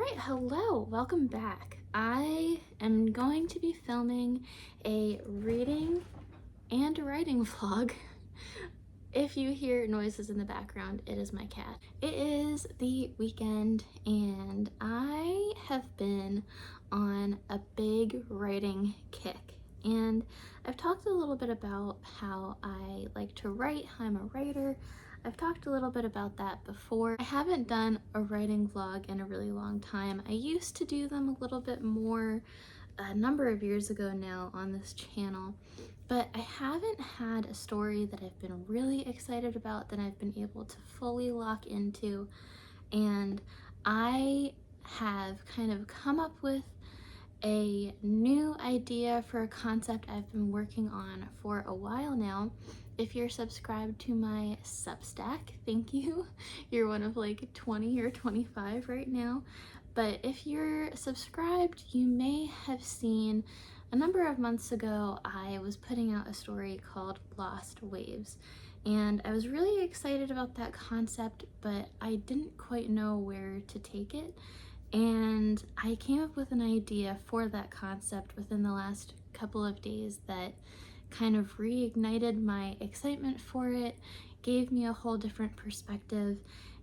Alright, hello, welcome back. I am going to be filming a reading and writing vlog. If you hear noises in the background, it is my cat. It is the weekend and I have been on a big writing kick. And I've talked a little bit about how I like to write, how I'm a writer. I've talked a little bit about that before. I haven't done a writing vlog in a really long time. I used to do them a little bit more a number of years ago now on this channel, but I haven't had a story that I've been really excited about that I've been able to fully lock into, and I have kind of come up with a new idea for a concept I've been working on for a while now. If you're subscribed to my Substack, thank you. You're one of like 20 or 25 right now. But if you're subscribed, you may have seen a number of months ago, I was putting out a story called Lost Waves. And I was really excited about that concept, but I didn't quite know where to take it. And I came up with an idea for that concept within the last couple of days that kind of reignited my excitement for it, gave me a whole different perspective.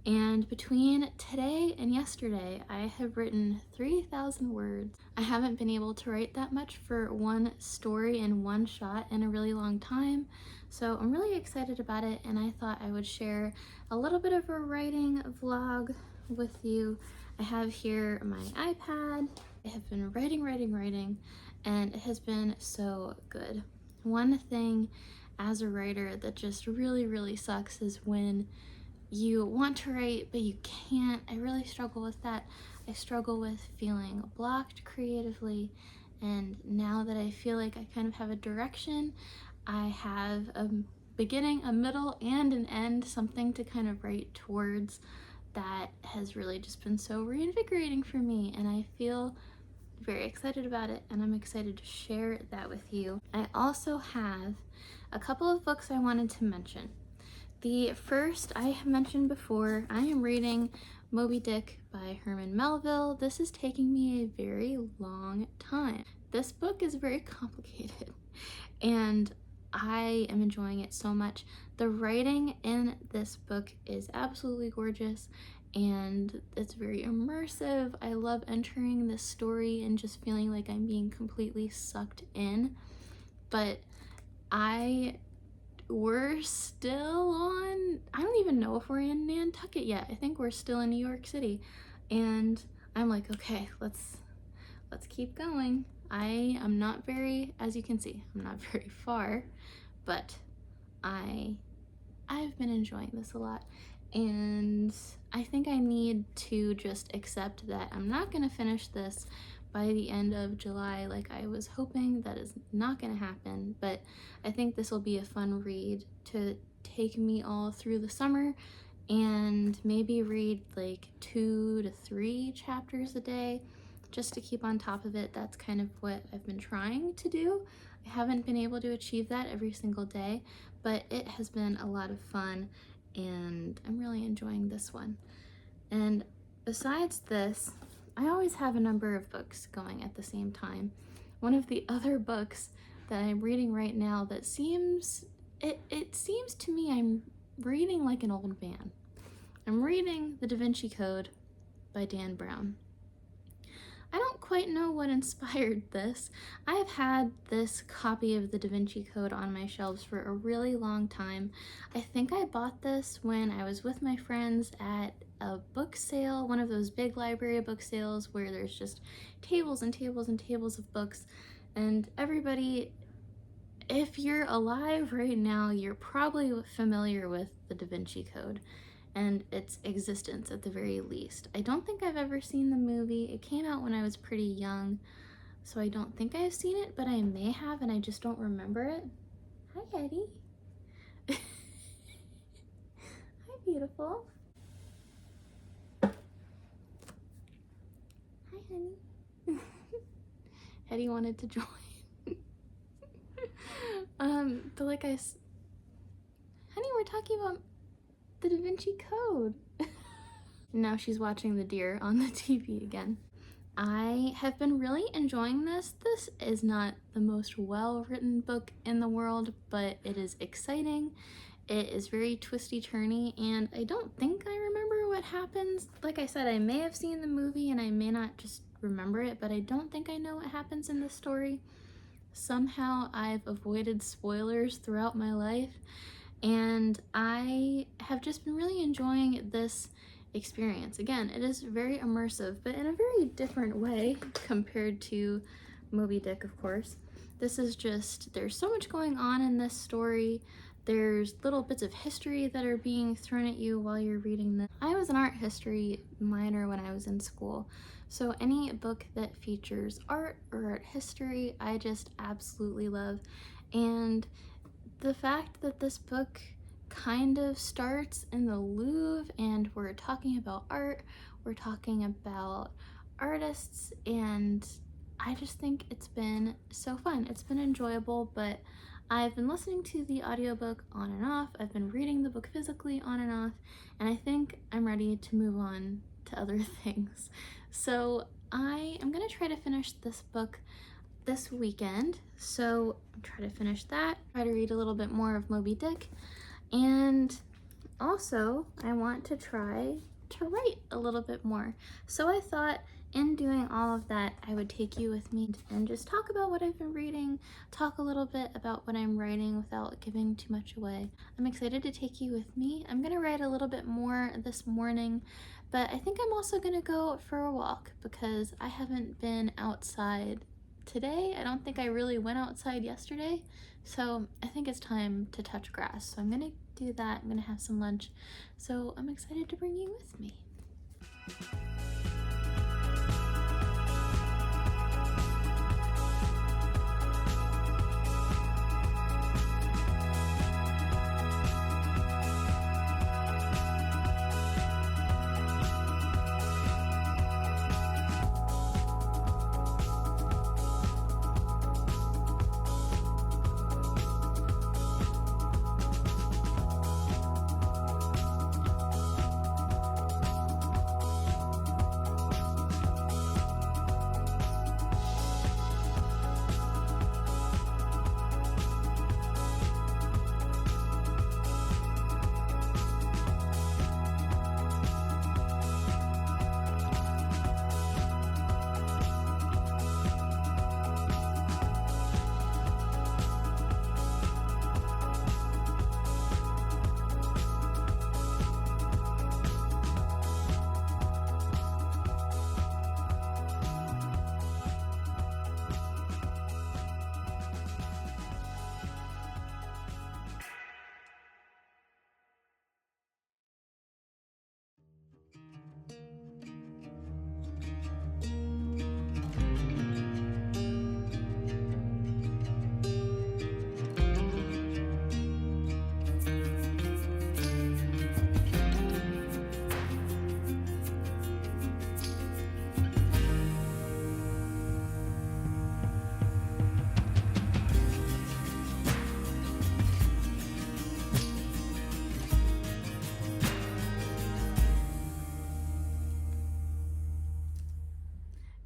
And between today and yesterday, I have written 3,000 words. I haven't been able to write that much for one story in one shot in a really long time. So I'm really excited about it, and I thought I would share a little bit of a writing vlog with you. I have here my iPad. I have been writing, and it has been so good. One thing as a writer that just really sucks is when you want to write but you can't. I really struggle with that. I struggle with feeling blocked creatively, and now that I feel like I kind of have a direction, I have a beginning, a middle, and an end, something to kind of write towards. That has really just been so reinvigorating for me, and I feel very excited about it, and I'm excited to share that with you. I also have a couple of books I wanted to mention. The first I have mentioned before, I am reading Moby Dick by Herman Melville. This is taking me a very long time. This book is very complicated, and I am enjoying it so much. The writing in this book is absolutely gorgeous, and it's very immersive. I love entering this story and just feeling like I'm being completely sucked in. But we're still on, I don't even know if we're in Nantucket yet. I think we're still in New York City. And I'm like, okay, let's keep going. I am not very, as you can see, I'm not very far, but I've been enjoying this a lot, and I think I need to just accept that I'm not gonna finish this by the end of July like I was hoping. That is not gonna happen, but I think this will be a fun read to take me all through the summer, and maybe read like 2 to 3 chapters a day just to keep on top of it. That's kind of what I've been trying to do. I haven't been able to achieve that every single day, but it has been a lot of fun, and I'm really enjoying this one. And besides this, I always have a number of books going at the same time. One of the other books that I'm reading right now that seems to me I'm reading like an old man. I'm reading The Da Vinci Code by Dan Brown. I don't quite know what inspired this. I have had this copy of the Da Vinci Code on my shelves for a really long time. I think I bought this when I was with my friends at a book sale, one of those big library book sales where there's just tables and tables and tables of books, and everybody, if you're alive right now, you're probably familiar with the Da Vinci Code and its existence at the very least. I don't think I've ever seen the movie. It came out when I was pretty young, so I don't think I've seen it, but I may have, and I just don't remember it. Hi, Hetty. Hi, beautiful. Hi, honey. Hetty wanted to join. But like honey, we're talking about the Da Vinci Code. Now she's watching the deer on the TV again. I have been really enjoying this. This is not the most well-written book in the world, but it is exciting. It is very twisty-turny, and I don't think I remember what happens. Like I said, I may have seen the movie and I may not just remember it, but I don't think I know what happens in this story. Somehow I've avoided spoilers throughout my life, and I have just been really enjoying this experience. Again, it is very immersive, but in a very different way compared to Moby Dick, of course. This is just, there's so much going on in this story. There's little bits of history that are being thrown at you while you're reading this. I was an art history minor when I was in school, so any book that features art or art history, I just absolutely love. And the fact that this book kind of starts in the Louvre and we're talking about art, we're talking about artists, and I just think it's been so fun. It's been enjoyable, but I've been listening to the audiobook on and off, I've been reading the book physically on and off, and I think I'm ready to move on to other things. So I am gonna try to finish this book this weekend, so I'm trying to finish that, try to read a little bit more of Moby Dick, and also I want to try to write a little bit more. So I thought in doing all of that, I would take you with me and just talk about what I've been reading, talk a little bit about what I'm writing without giving too much away. I'm excited to take you with me. I'm gonna write a little bit more this morning, but I think I'm also gonna go for a walk because I haven't been outside today. I don't think I really went outside yesterday, so I think it's time to touch grass. So I'm gonna do that. I'm gonna have some lunch, so I'm excited to bring you with me.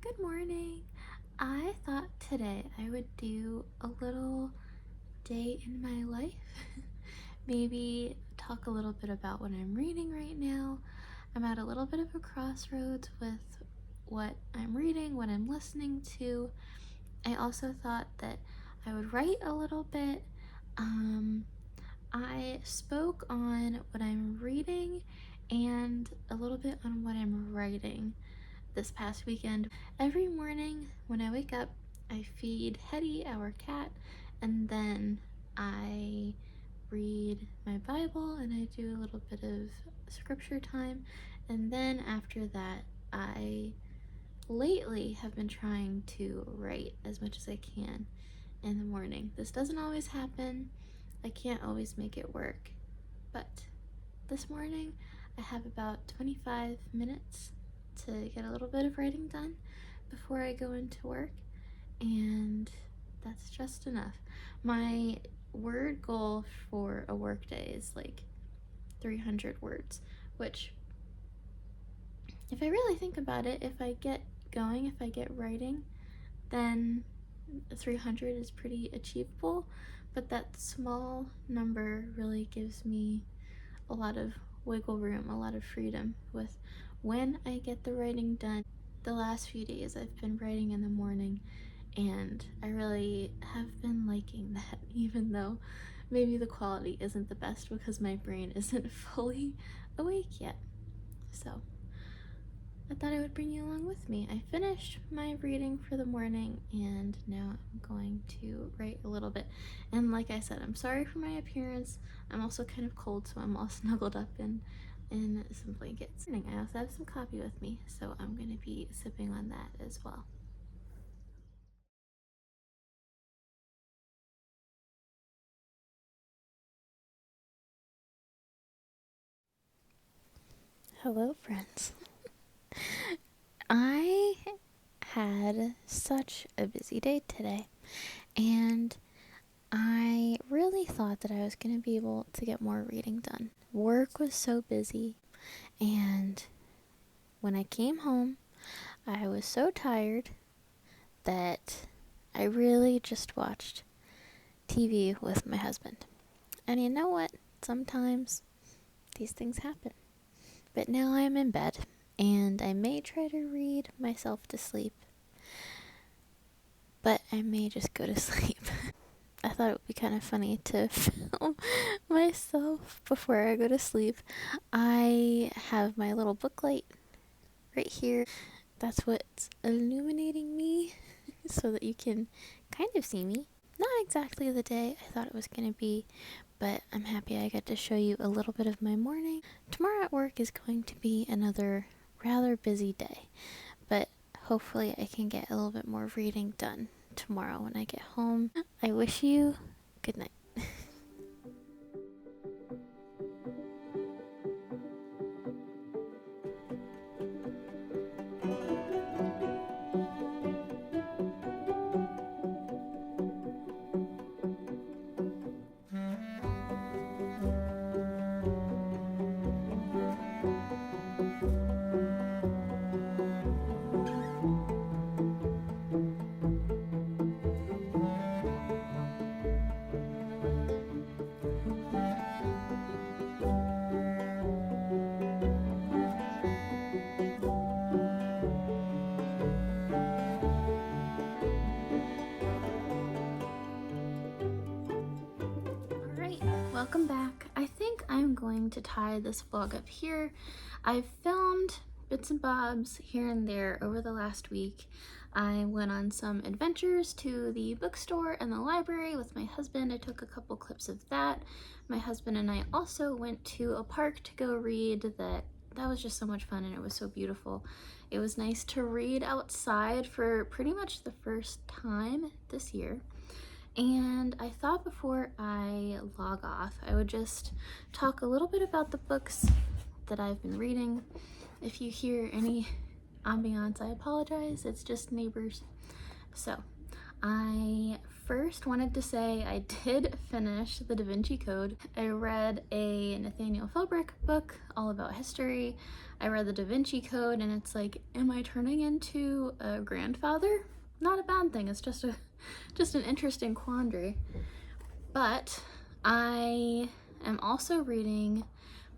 Good morning. I thought today I would do a little day in my life. Maybe talk a little bit about what I'm reading right now. I'm at a little bit of a crossroads with what I'm reading, what I'm listening to. I also thought that I would write a little bit. I spoke on what I'm reading and a little bit on what I'm writing this past weekend. Every morning when I wake up, I feed Hetty, our cat, and then I read my Bible and I do a little bit of scripture time, and then after that I lately have been trying to write as much as I can in the morning. This doesn't always happen. I can't always make it work, but this morning I have about 25 minutes to get a little bit of writing done before I go into work, and that's just enough. My word goal for a work day is like 300 words, which if I really think about it, if I get going, if I get writing, then 300 is pretty achievable, but that small number really gives me a lot of wiggle room, a lot of freedom with when I get the writing done. The last few days I've been writing in the morning, and I really have been liking that, even though maybe the quality isn't the best because my brain isn't fully awake yet. So I thought I would bring you along with me. I finished my reading for the morning, and now I'm going to write a little bit. And like I said, I'm sorry for my appearance. I'm also kind of cold, so I'm all snuggled up in some blankets. I also have some coffee with me, so I'm going to be sipping on that as well. Hello, friends. I had such a busy day today, and I really thought that I was going to be able to get more reading done. Work was so busy, and when I came home, I was so tired that I really just watched TV with my husband. And you know what? Sometimes these things happen. But now I'm in bed, and I may try to read myself to sleep, but I may just go to sleep. I thought it would be kind of funny to film myself before I go to sleep. I have my little book light right here. That's what's illuminating me so that you can kind of see me. Not exactly the day I thought it was going to be, but I'm happy I get to show you a little bit of my morning. Tomorrow at work is going to be another rather busy day, but hopefully I can get a little bit more reading done tomorrow when I get home. I wish you good night. Alright, welcome back. I think I'm going to tie this vlog up here. I've filmed bits and bobs here and there over the last week. I went on some adventures to the bookstore and the library with my husband. I took a couple clips of that. My husband and I also went to a park to go read. That was just so much fun, and it was so beautiful. It was nice to read outside for pretty much the first time this year. And I thought before I log off, I would just talk a little bit about the books that I've been reading. If you hear any ambiance, I apologize. It's just neighbors. So, I first wanted to say I did finish The Da Vinci Code. I read a Nathaniel Philbrick book all about history. I read The Da Vinci Code, and it's like, am I turning into a grandfather? Not a bad thing. It's just an interesting quandary. But I am also reading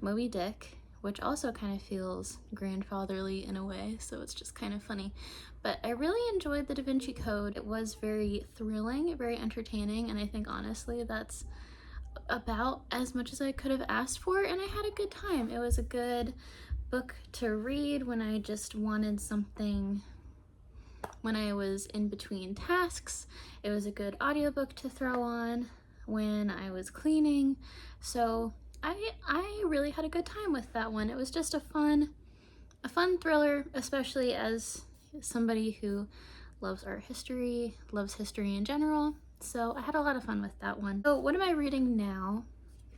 Moby Dick, which also kind of feels grandfatherly in a way, so it's just kind of funny. But I really enjoyed The Da Vinci Code. It was very thrilling, very entertaining, and I think honestly that's about as much as I could have asked for, and I had a good time. It was a good book to read when I just wanted something when I was in between tasks. It was a good audiobook to throw on when I was cleaning. So I really had a good time with that one. It was just a fun thriller, especially as somebody who loves art history, loves history in general. So I had a lot of fun with that one. So what am I reading now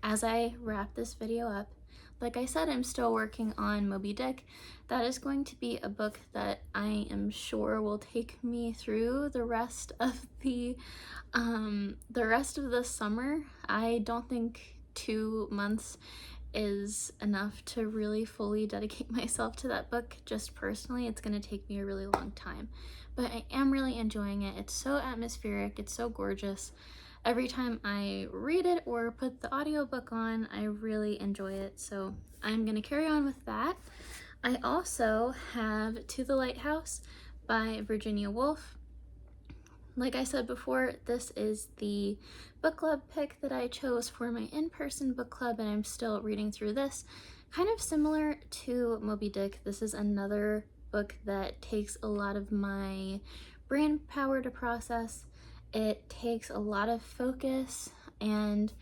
as I wrap this video up? Like I said, I'm still working on Moby Dick. That is going to be a book that I am sure will take me through the rest of the summer. I don't think 2 months is enough to really fully dedicate myself to that book. Just personally, it's going to take me a really long time, but I am really enjoying it. It's so atmospheric, it's so gorgeous. Every time I read it or put the audiobook on, I really enjoy it, so I'm going to carry on with that. I also have To the Lighthouse by Virginia Woolf. Like I said before, this is the book club pick that I chose for my in-person book club, and I'm still reading through this. Kind of similar to Moby Dick, this is another book that takes a lot of my brain power to process. It takes a lot of focus, and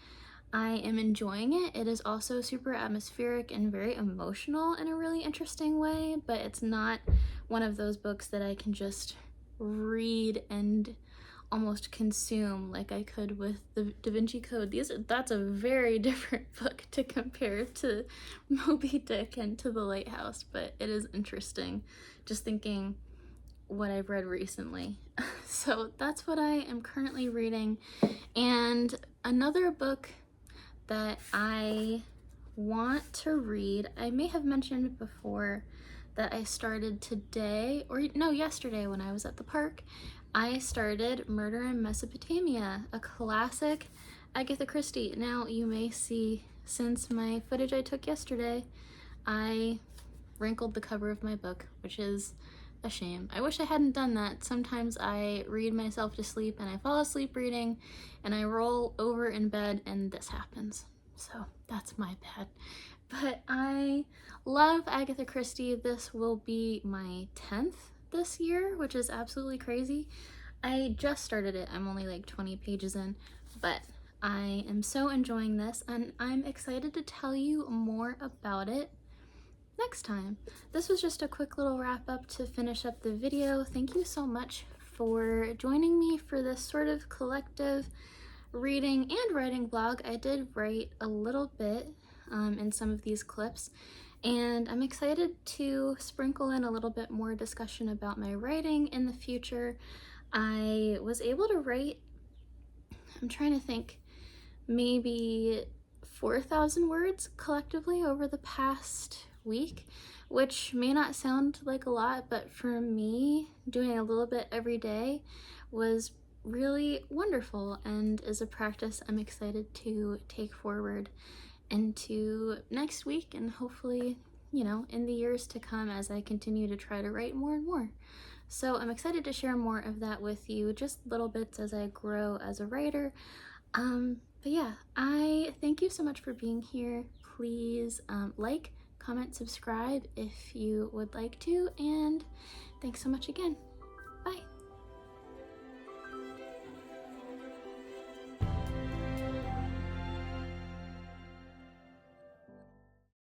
I am enjoying it. It is also super atmospheric and very emotional in a really interesting way, but it's not one of those books that I can just read and almost consume like I could with the Da Vinci Code. That's a very different book to compare to Moby Dick and To the Lighthouse, but it is interesting just thinking what I've read recently. So that's what I am currently reading. And another book that I want to read, I may have mentioned before that I started today, or no, yesterday when I was at the park. I started Murder in Mesopotamia, a classic Agatha Christie. Now you may see, since my footage I took yesterday, I wrinkled the cover of my book, which is a shame. I wish I hadn't done that. Sometimes I read myself to sleep and I fall asleep reading and I roll over in bed and this happens. So that's my bad. But I love Agatha Christie. This will be my 10th this year, which is absolutely crazy. I just started it. I'm only like 20 pages in, but I am so enjoying this and I'm excited to tell you more about it next time. This was just a quick little wrap up to finish up the video. Thank you so much for joining me for this sort of collective reading and writing vlog. I did write a little bit in some of these clips, and I'm excited to sprinkle in a little bit more discussion about my writing in the future. I was able to write, I'm trying to think, maybe 4,000 words collectively over the past week, which may not sound like a lot, but for me, doing a little bit every day was really wonderful and is a practice I'm excited to take forward into next week and hopefully, you know, in the years to come as I continue to try to write more and more. So I'm excited to share more of that with you, just little bits as I grow as a writer. But yeah, I thank you so much for being here. Please like, comment, subscribe if you would like to, and thanks so much again.